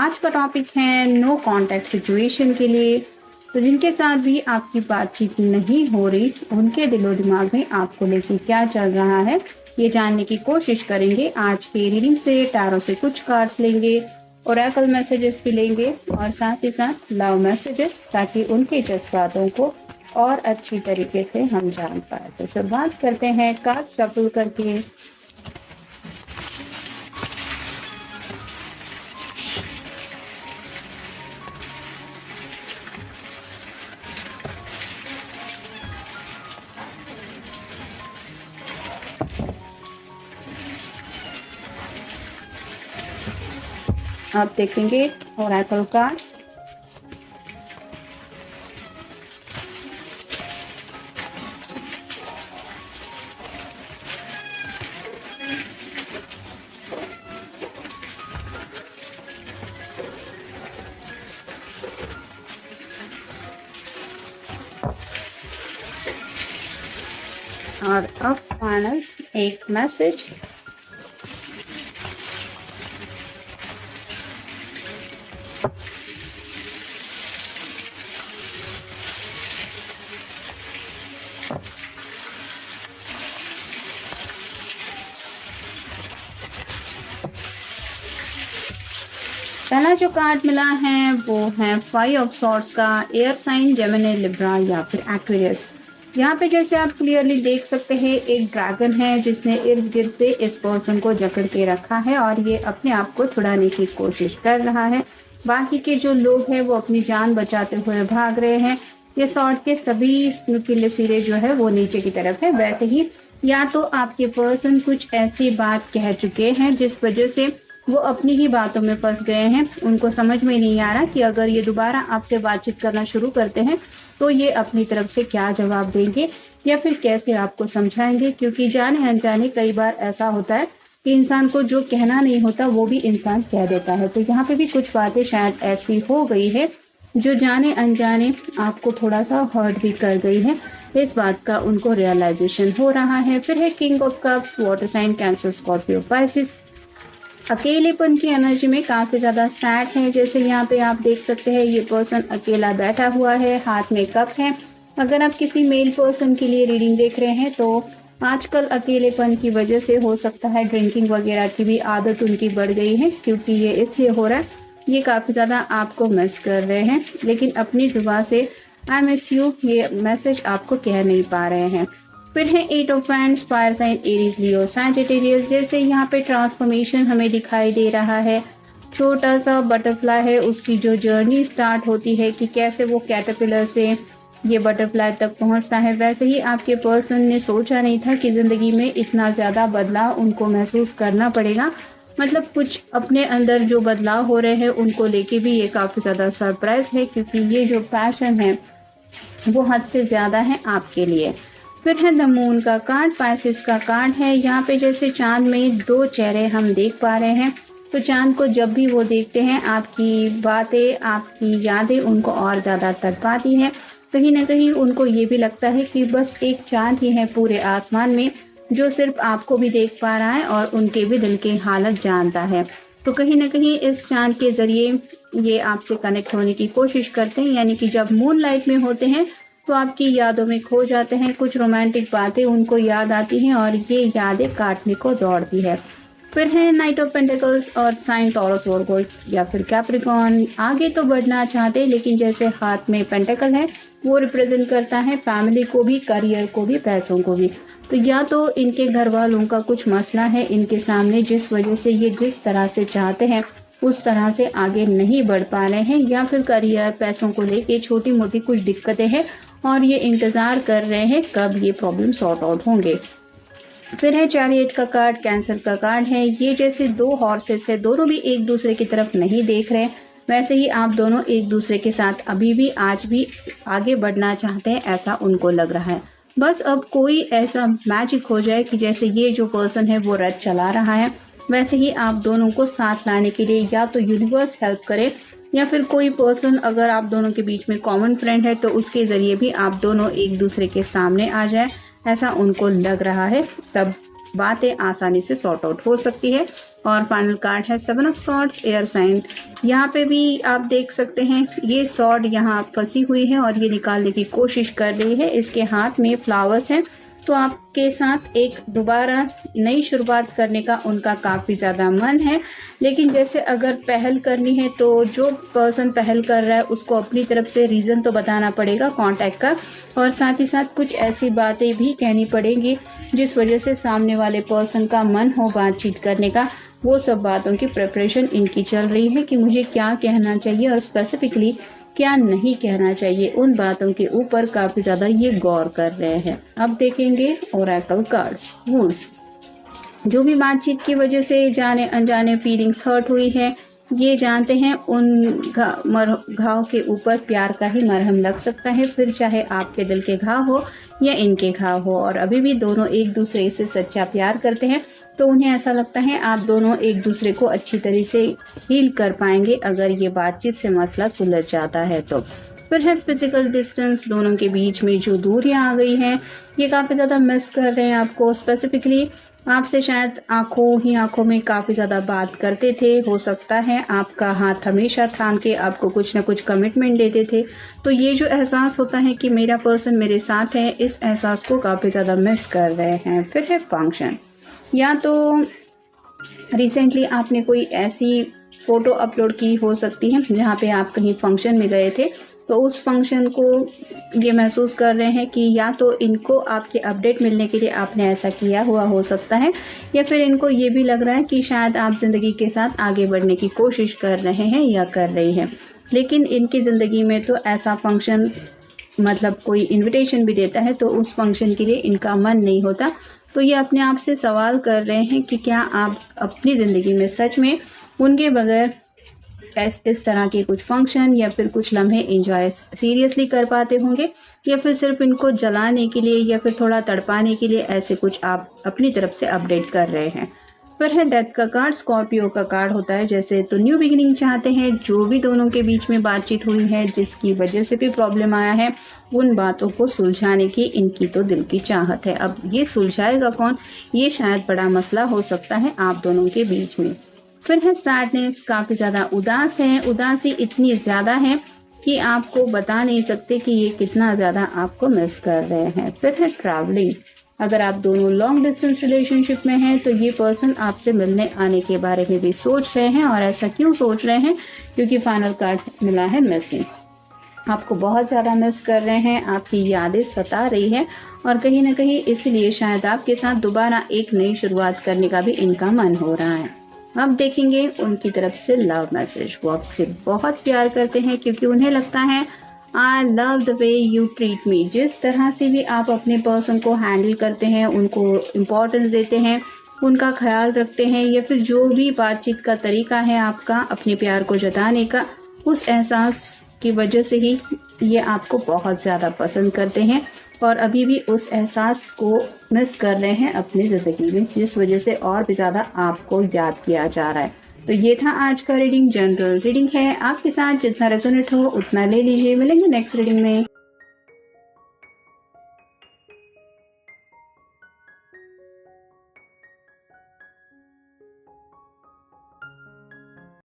आज का टॉपिक है नो कॉन्टैक्ट सिचुएशन के लिए। तो जिनके साथ भी आपकी बातचीत नहीं हो रही, उनके दिलो दिमाग में आपको लेके क्या चल रहा है, ये जानने की कोशिश करेंगे। आज के रीडिंग से टैरो से कुछ कार्ड्स लेंगे, ओरेकल मैसेजेस भी लेंगे और साथ ही साथ लव मैसेजेस, ताकि उनके जज्बातों को और अच्छी तरीके से हम जान पाए। तो शुरुआत करते हैं कार्ड शफल करके। आप देखेंगे ओरेकल कार्ड्स। और अब फाइनल एक मैसेज। पहला जो कार्ड मिला है वो है 5 ऑफ सॉर्ड्स का, एयर साइन जेमिनी, लिब्रा या फिर एक्वेरियस। यहाँ पे जैसे आप क्लियरली देख सकते हैं, एक ड्रैगन है जिसने इर्द गिर्द से इस पर्सन को जकड़ के रखा है और ये अपने आप को छुड़ाने की कोशिश कर रहा है। बाकी के जो लोग हैं वो अपनी जान बचाते हुए भाग रहे हैं। ये सॉर्ड के सभी नुकीले सिरे जो है वो नीचे की तरफ है। वैसे ही या तो आपके पर्सन कुछ ऐसी बात कह चुके हैं जिस वजह से वो अपनी ही बातों में फंस गए हैं। उनको समझ में नहीं आ रहा कि अगर ये दोबारा आपसे बातचीत करना शुरू करते हैं तो ये अपनी तरफ से क्या जवाब देंगे या फिर कैसे आपको समझाएंगे, क्योंकि जाने अनजाने कई बार ऐसा होता है कि इंसान को जो कहना नहीं होता वो भी इंसान कह देता है। तो यहाँ पे भी कुछ बातें शायद ऐसी हो गई है जो जाने अनजाने आपको थोड़ा सा हर्ट भी कर गई है। इस बात का उनको रियलाइजेशन हो रहा है। फिर है King of Cups, water sign, Cancer, Scorpio, Pisces. अकेलेपन की एनर्जी में काफी ज्यादा सैड है। जैसे यहाँ पे आप देख सकते हैं, ये पर्सन अकेला बैठा हुआ है, हाथ में कप है। अगर आप किसी मेल पर्सन के लिए रीडिंग देख रहे हैं तो आजकल अकेलेपन की वजह से हो सकता है ड्रिंकिंग वगैरह की भी आदत उनकी बढ़ गई है, क्योंकि ये इसलिए हो रहा है, ये काफी ज्यादा आपको मिस कर रहे हैं, लेकिन अपनी जुबान से आई मिस यू ये मैसेज आपको कह नहीं पा रहे हैं। फिर है 8 of Wands, fire sign, Aries, Leo, Sagittarius. जैसे यहाँ पे ट्रांसफॉर्मेशन हमें दिखाई दे रहा है। छोटा सा बटरफ्लाई है, उसकी जो जर्नी स्टार्ट होती है कि कैसे वो कैटरपिलर से ये बटरफ्लाई तक पहुँचता है, वैसे ही आपके पर्सन ने सोचा नहीं था कि ज़िंदगी में इतना ज़्यादा बदलाव उनको महसूस करना पड़ेगा। मतलब कुछ अपने अंदर जो बदलाव हो रहे हैं उनको लेके भी ये काफ़ी ज़्यादा सरप्राइज है, क्योंकि ये जो पैशन है वो हद से ज़्यादा है आपके लिए। फिर है द मून का कार्ड, पाइसिस का कार्ड है। यहाँ पे जैसे चांद में 2 चेहरे हम देख पा रहे हैं, तो चांद को जब भी वो देखते हैं आपकी बातें, आपकी यादें उनको और ज़्यादा तड़पाती हैं। कहीं ना कहीं उनको ये भी लगता है कि बस एक चांद ही है पूरे आसमान में जो सिर्फ आपको भी देख पा रहा है और उनके भी दिल की हालत जानता है। तो कहीं ना कहीं इस चांद के ज़रिए ये आपसे कनेक्ट होने की कोशिश करते हैं, यानी कि जब मून लाइट में होते हैं तो आपकी यादों में खो जाते हैं। कुछ रोमांटिक बातें उनको याद आती हैं और ये यादें काटने को दौड़ती है। फिर है नाइट ऑफ पेंटिकल्स और साइन टॉरस, वर्गो या फिर कैप्रिकॉर्न। आगे तो बढ़ना चाहते हैं, लेकिन जैसे हाथ में पेंटिकल है वो रिप्रेजेंट करता है फैमिली को भी, करियर को भी, पैसों को भी। तो या तो इनके घर वालों का कुछ मसला है इनके सामने, जिस वजह से ये जिस तरह से चाहते हैं उस तरह से आगे नहीं बढ़ पा रहे हैं, या फिर करियर, पैसों को लेके छोटी मोटी कुछ दिक्कतें हैं और ये इंतज़ार कर रहे हैं कब ये प्रॉब्लम सॉर्ट आउट होंगे। फिर है चैरियट का कार्ड, कैंसर का कार्ड है। ये जैसे 2 हॉर्सेस है, दोनों भी एक दूसरे की तरफ नहीं देख रहे, वैसे ही आप दोनों एक दूसरे के साथ अभी भी आज भी आगे बढ़ना चाहते हैं, ऐसा उनको लग रहा है। बस अब कोई ऐसा मैजिक हो जाए कि जैसे ये जो पर्सन है वो रथ चला रहा है, वैसे ही आप दोनों को साथ लाने के लिए या तो यूनिवर्स हेल्प करे, या फिर कोई पर्सन अगर आप दोनों के बीच में कॉमन फ्रेंड है तो उसके ज़रिए भी आप दोनों एक दूसरे के सामने आ जाए, ऐसा उनको लग रहा है। तब बातें आसानी से सॉर्ट आउट हो सकती है। और फाइनल कार्ड है 7 ऑफ सॉर्ड्स, एयर साइन। यहाँ पे भी आप देख सकते हैं ये सॉर्ड यहाँ फंसी हुई है और ये निकालने की कोशिश कर रही है। इसके हाथ में फ्लावर्स हैं, तो आपके साथ एक दोबारा नई शुरुआत करने का उनका काफ़ी ज़्यादा मन है। लेकिन जैसे अगर पहल करनी है तो जो पर्सन पहल कर रहा है उसको अपनी तरफ से रीज़न तो बताना पड़ेगा कांटेक्ट का, और साथ ही साथ कुछ ऐसी बातें भी कहनी पड़ेंगी जिस वजह से सामने वाले पर्सन का मन हो बातचीत करने का। वो सब बातों की प्रिपरेशन इनकी चल रही है कि मुझे क्या कहना चाहिए और स्पेसिफिकली क्या नहीं कहना चाहिए, उन बातों के ऊपर काफ़ी ज़्यादा ये गौर कर रहे हैं। अब देखेंगे ओरेकल कार्ड्स। वुंड्स, जो भी बातचीत की वजह से जाने अनजाने फीलिंग्स हर्ट हुई है, ये जानते हैं उन घाव के ऊपर प्यार का ही मरहम लग सकता है, फिर चाहे आपके दिल के घाव हो या इनके घाव हो। और अभी भी दोनों एक दूसरे से सच्चा प्यार करते हैं, तो उन्हें ऐसा लगता है आप दोनों एक दूसरे को अच्छी तरह से हील कर पाएंगे अगर ये बातचीत से मसला सुलझ जाता है तो। फिर है फिजिकल डिस्टेंस, दोनों के बीच में जो दूरियां आ गई हैं ये काफ़ी ज़्यादा मिस कर रहे हैं आपको। स्पेसिफिकली आपसे शायद आंखों ही आंखों में काफ़ी ज़्यादा बात करते थे, हो सकता है आपका हाथ हमेशा थाम के आपको कुछ ना कुछ कमिटमेंट देते थे। तो ये जो एहसास होता है कि मेरा पर्सन मेरे साथ है, इस एहसास को काफ़ी ज़्यादा मिस कर रहे हैं। फिर है फंक्शन, या तो रिसेंटली आपने कोई ऐसी फ़ोटो अपलोड की हो सकती है जहाँ पे आप कहीं फंक्शन में गए थे, तो उस फंक्शन को ये महसूस कर रहे हैं कि या तो इनको आपके अपडेट मिलने के लिए आपने ऐसा किया हुआ हो सकता है, या फिर इनको ये भी लग रहा है कि शायद आप ज़िंदगी के साथ आगे बढ़ने की कोशिश कर रहे हैं या कर रही हैं। लेकिन इनकी ज़िंदगी में तो ऐसा फंक्शन, मतलब कोई इनविटेशन भी देता है तो उस फंक्शन के लिए इनका मन नहीं होता। तो ये अपने आप से सवाल कर रहे हैं कि क्या आप अपनी ज़िंदगी में सच में उनके बगैर इस तरह के कुछ फंक्शन या फिर कुछ लम्हे एंजॉय सीरियसली कर पाते होंगे, या फिर सिर्फ इनको जलाने के लिए या फिर थोड़ा तड़पाने के लिए ऐसे कुछ आप अपनी तरफ से अपडेट कर रहे हैं। फिर है डेथ का कार्ड, स्कॉर्पियो का कार्ड होता है जैसे, तो न्यू बिगिनिंग चाहते हैं। जो भी दोनों के बीच में बातचीत हुई है जिसकी वजह से भी प्रॉब्लम आया है, उन बातों को सुलझाने की इनकी तो दिल की चाहत है। अब ये सुलझाएगा कौन, ये शायद बड़ा मसला हो सकता है आप दोनों के बीच में। फिर है सैडनेस, काफ़ी ज़्यादा उदास है, उदासी इतनी ज़्यादा है कि आपको बता नहीं सकते कि ये कितना ज़्यादा आपको मिस कर रहे हैं। फिर है ट्रैवलिंग, अगर आप दोनों लॉन्ग डिस्टेंस रिलेशनशिप में हैं तो ये पर्सन आपसे मिलने आने के बारे में भी सोच रहे हैं। और ऐसा क्यों सोच रहे हैं, क्योंकि फाइनल कार्ड मिला है मिसिंग। आपको बहुत ज़्यादा मिस कर रहे हैं, आपकी यादें सता रही है और कहीं ना कहीं इसलिए शायद आपके साथ दोबारा एक नई शुरुआत करने का भी इनका मन हो रहा है। अब देखेंगे उनकी तरफ से लव मैसेज। वो आपसे बहुत प्यार करते हैं क्योंकि उन्हें लगता है I love the way you treat me. जिस तरह से भी आप अपने पर्सन को हैंडल करते हैं, उनको इम्पोर्टेंस देते हैं, उनका ख्याल रखते हैं, या फिर जो भी बातचीत का तरीका है आपका अपने प्यार को जताने का, उस एहसास की वजह से ही ये आपको बहुत ज़्यादा पसंद करते हैं और अभी भी उस एहसास को मिस कर रहे हैं अपनी ज़िंदगी में, जिस वजह से और भी ज़्यादा आपको याद किया जा रहा है। तो ये था आज का रीडिंग। जनरल रीडिंग है, आपके साथ जितना रेजोनेट हो उतना ले लीजिए। मिलेंगे नेक्स्ट रीडिंग में।